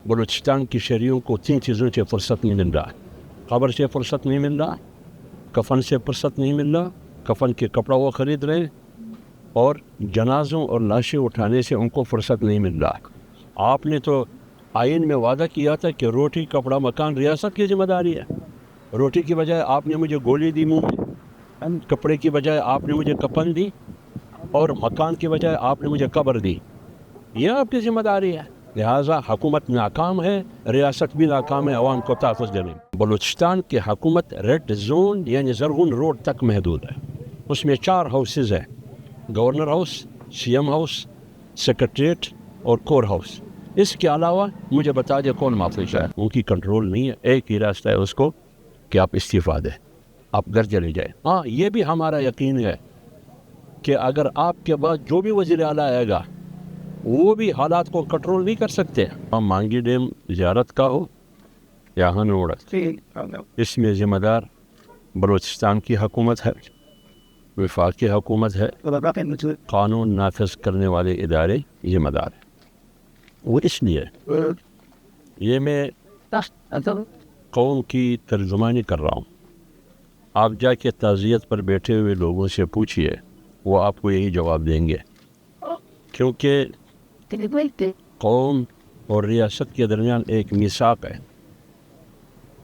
بلوچستان کی شہریوں کو 3 چیزوں سے فرصت نہیں مل رہا ہے. قبر سے فرصت نہیں مل رہا, کفن سے فرصت نہیں مل رہا, کفن کے کپڑا وہ خرید رہے ہیں, اور جنازوں اور لاشیں اٹھانے سے ان کو فرصت نہیں مل رہا. آپ نے تو آئین میں وعدہ کیا تھا کہ روٹی کپڑا مکان ریاست کی ذمہ داری ہے. روٹی کی بجائے آپ نے مجھے گولی دی منہ میں, کپڑے کی بجائے آپ نے مجھے کفن دی, اور مکان کی بجائے آپ نے مجھے قبر دی. یہ آپ کی ذمہ داری ہے. لہٰذا حکومت ناکام ہے, ریاست بھی ناکام ہے عوام کو تحفظ دینے. بلوچستان کی حکومت ریڈ زون یعنی زرغون روڈ تک محدود ہے. اس میں 4 ہاؤسز ہیں, governor house, C M house, secretariat اور کور ہاؤس. اس کے علاوہ مجھے بتا دیں کون محفوظ ہے. ان کی کنٹرول نہیں ہے. ایک ہی راستہ ہے اس کو کہ آپ استعفیٰ دیں, آپ گھر چلے جائیں. ہاں, یہ بھی ہمارا یقین ہے کہ اگر آپ کے بعد جو بھی وزیر اعلیٰ آئے گا وہ بھی حالات کو کنٹرول نہیں کر سکتے. ہم مانگی ڈیم زیارت کا ہو یا ہنوڑ, اس میں ذمہ دار بلوچستان کی حکومت ہے, وفاقی حکومت ہے, قانون نافذ کرنے والے ادارے ذمہ دار ہیں. وہ اس لیے یہ میں قوم کی ترجمانی کر رہا ہوں. آپ جا کے تعزیت پر بیٹھے ہوئے لوگوں سے پوچھئے, وہ آپ کو یہی جواب دیں گے, کیونکہ قوم اور ریاست کے درمیان ایک میثاق ہے,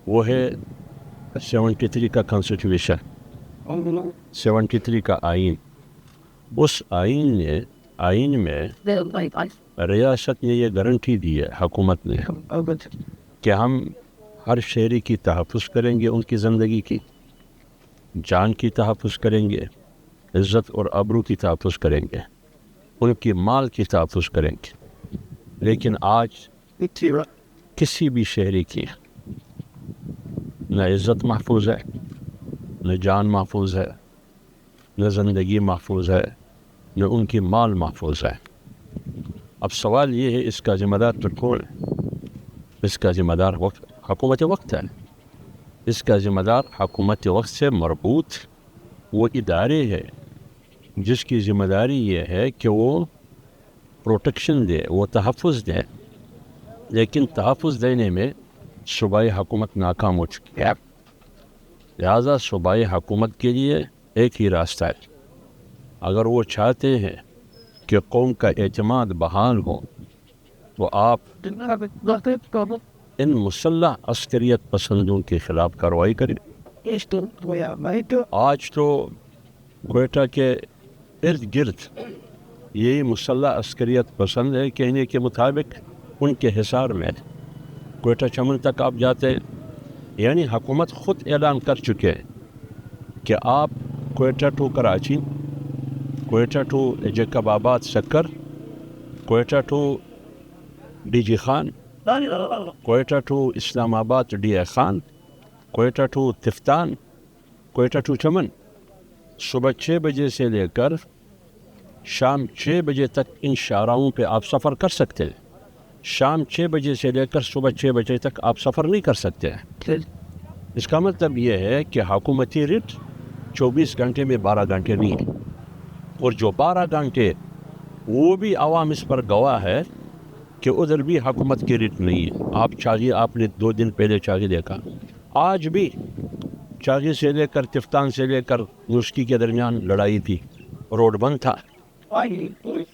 وہ ہے 73 کا کانسٹیٹیوشن, 73 کا آئین. اس آئین میں ریاست نے یہ گارنٹی دی ہے, حکومت نے, کہ ہم ہر شہری کی تحفظ کریں گے, ان کی زندگی کی جان کی تحفظ کریں گے, عزت اور آبرو کی تحفظ کریں گے, ان کی مال کی تحفظ کریں گے. لیکن آج کسی بھی شہری کی نہ عزت محفوظ ہے, نہ جان محفوظ ہے, نہ زندگی محفوظ ہے, نہ ان کی مال محفوظ ہے. اب سوال یہ ہے, اس کا ذمہ دار تو کون ہے؟ اس کا ذمہ دار حکومت وقت ہے. اس کا ذمہ دار حکومت وقت سے مربوط وہ ادارے ہے جس کی ذمہ داری یہ ہے کہ وہ پروٹیکشن دے, وہ تحفظ دے. لیکن تحفظ دینے میں صوبائی حکومت ناکام ہو چکی ہے. لہٰذا صوبائی حکومت کے لیے ایک ہی راستہ ہے. اگر وہ چاہتے ہیں کہ قوم کا اعتماد بحال ہو تو آپ ان مسلح عسکریت پسندوں کے خلاف کارروائی کریں. آج تو کوئٹہ کے ارد گرد یہی مسلح عسکریت پسند ہے. کہنے کے مطابق ان کے حصار میں کوئٹہ چمن تک آپ جاتے, یعنی حکومت خود اعلان کر چکے کہ آپ Quetta to Karachi, Quetta to Jacobabad Sukkur, Quetta to D G Khan, Quetta to Islamabad D A Khan, Quetta to Taftan, Quetta to Chaman, صبح 6 بجے سے لے کر شام 6 بجے تک ان شاہراہوں پہ آپ سفر کر سکتے ہیں. شام 6 بجے سے لے کر صبح 6 بجے تک آپ سفر نہیں کر سکتے ہیں. اس کا مطلب یہ ہے کہ حکومتی ریٹ 24 گھنٹے میں 12 گھنٹے نہیں ہے, اور جو 12 گھنٹے وہ بھی عوام اس پر گواہ ہے کہ ادھر بھی حکومت کی ریٹ نہیں ہے. آپ چاہیے, آپ نے 2 دن پہلے چاہیے دیکھا, آج بھی چاہیے سے لے کر تفتان سے لے کر نسکی کے درمیان لڑائی تھی, روڈ بند تھا.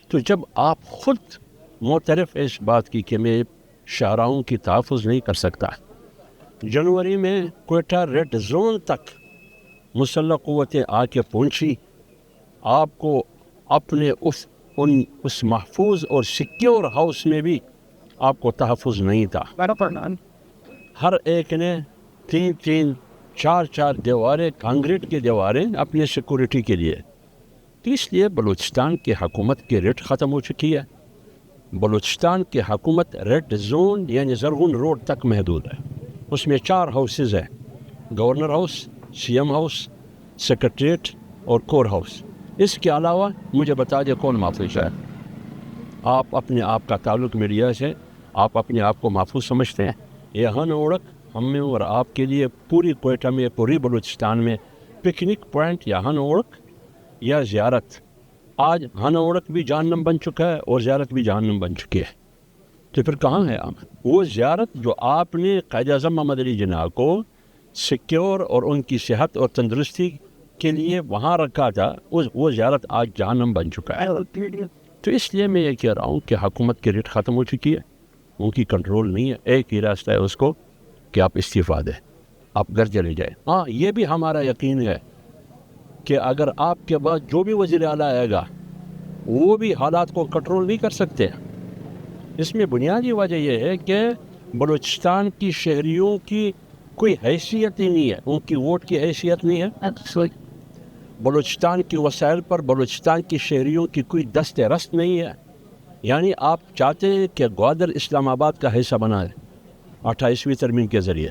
تو جب آپ خود معترف ہے اس بات کی کہ میں شاہراہوں کی تحفظ نہیں کر سکتا, جنوری میں کوئٹہ ریڈ زون تک مسلح قوتیں آ کے پہنچی, آپ کو اپنے اس محفوظ اور سیکیور ہاؤس میں بھی آپ کو تحفظ نہیں تھا. ہر ایک نے 3-3, 4-4 دیواریں, کانکریٹ کی دیواریں اپنی سیکورٹی کے لیے. تو اس لیے بلوچستان کی حکومت کی ریٹ ختم ہو چکی ہے. بلوچستان کی حکومت ریڈ زون یعنی زرغون روڈ تک محدود ہے. اس میں 4 ہاؤسز ہیں, governor house, C M house, secretariat اور کور ہاؤس. اس کے علاوہ مجھے بتا دیں کون محفوظ ہے. آپ اپنے آپ کا تعلق میڈیا سے, آپ اپنے آپ کو محفوظ سمجھتے ہیں. یہ ہن اوڑک ہم میں اور آپ کے لیے پوری کوئٹہ میں, پوری بلوچستان میں پکنک پوائنٹ یا ہن اوڑک یا زیارت. آج ہن اوڑک بھی جہنم بن چکا ہے اور زیارت بھی جہنم بن چکی ہے. تو پھر کہاں ہے آپ؟ وہ زیارت جو آپ نے قائد اعظم محمد علی جناح کو سیکیور اور ان کی صحت اور تندرستی کے لیے وہاں رکھا تھا، وہ زیارت آج جہنم بن چکا ہے. تو اس لیے میں یہ کہہ رہا ہوں کہ حکومت کی ریٹ ختم ہو چکی ہے، ان کی کنٹرول نہیں ہے. ایک ہی راستہ ہے اس کو کہ آپ استعفیٰ دیں، آپ گھر چلے جائیں. ہاں یہ بھی ہمارا یقین ہے کہ اگر آپ کے بعد جو بھی وزیر اعلیٰ آئے گا وہ بھی حالات کو کنٹرول نہیں کر سکتے. اس میں بنیادی وجہ یہ ہے کہ بلوچستان کی شہریوں کی کوئی حیثیت ہی نہیں ہے، ان کی ووٹ کی حیثیت نہیں ہے. بلوچستان کے وسائل پر بلوچستان کی شہریوں کی کوئی دست رست نہیں ہے. یعنی آپ چاہتے ہیں کہ گوادر اسلام آباد کا حصہ بنا دیں 28ویں ترمیم کے ذریعے،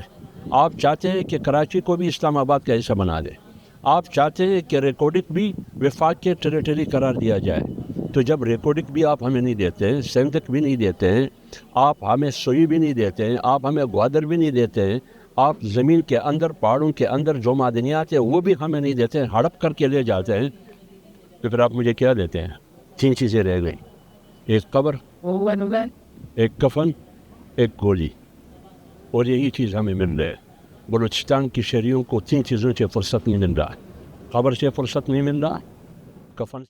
آپ چاہتے ہیں کہ کراچی کو بھی اسلام آباد کا حصہ بنا دیں، آپ چاہتے ہیں کہ ریکارڈک بھی وفاق کے ٹیریٹری قرار دیا جائے. تو جب ریکارڈک بھی آپ ہمیں نہیں دیتے ہیں، سندھ بھی نہیں دیتے ہیں، آپ ہمیں سوئی بھی نہیں دیتے ہیں، آپ ہمیں گوادر بھی نہیں دیتے ہیں، آپ زمین کے اندر پہاڑوں کے اندر جو معدنیات ہیں وہ بھی ہمیں نہیں دیتے ہیں، ہڑپ کر کے لے جاتے ہیں، تو پھر آپ مجھے کیا دیتے ہیں؟ 3 چیزیں رہ گئیں، ایک قبر، ایک کفن، ایک گولی، اور یہی چیز ہمیں مل رہی ہے. بلوچستان کی شہریوں کو 3 چیزوں سے فرصت نہیں مل رہا ہے. قبر سے فرصت نہیں مل رہا، کفن